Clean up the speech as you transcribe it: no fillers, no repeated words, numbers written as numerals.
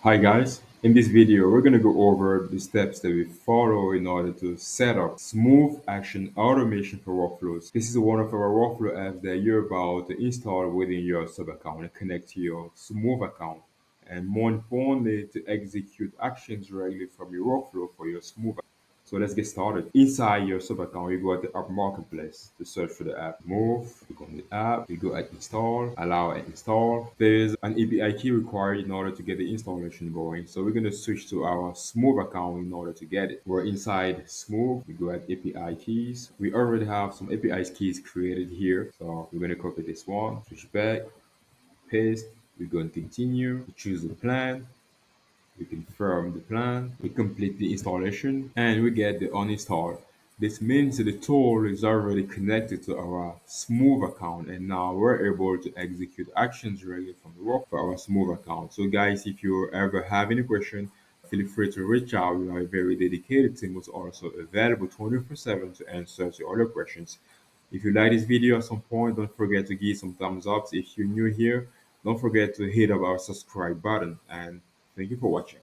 Hi guys, in this video we're going to go over the steps that we follow in order to set up Smoove Action Automation for workflows. This is one of our workflow apps that you're about to install within your sub account and connect to your Smoove account. And more importantly, to execute actions directly from your workflow for your Smoove. So let's get started. Inside your sub account, you go at the app marketplace to search for the app. Move, click on the app, you go at install, allow and install. There's an API key required in order to get the installation going. So we're gonna switch to our Smoove account in order to get it. We're inside Smoove, we go at API keys. We already have some API keys created here. So we're gonna copy this one, switch back, paste, we go and continue, choose the plan, we confirm the plan, we complete the installation, and we get the uninstall. This means that the tool is already connected to our Smoove account, and now we're able to execute actions directly from the work for our Smoove account. So guys, if you ever have any question, feel free to reach out. We are a very dedicated team who's also available 24/7 to answer to all your questions. If you like this video at some point, don't forget to give some thumbs up. If you're new here, don't forget to hit up our subscribe button, and thank you for watching.